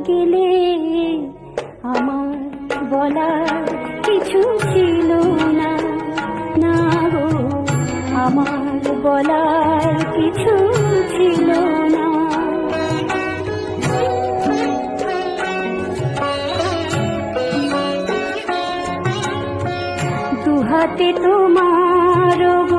গেলে আমার বলার কিছু ছিল না, না গো আমার বলার কিছু ছিল না। দুহাতে তোমার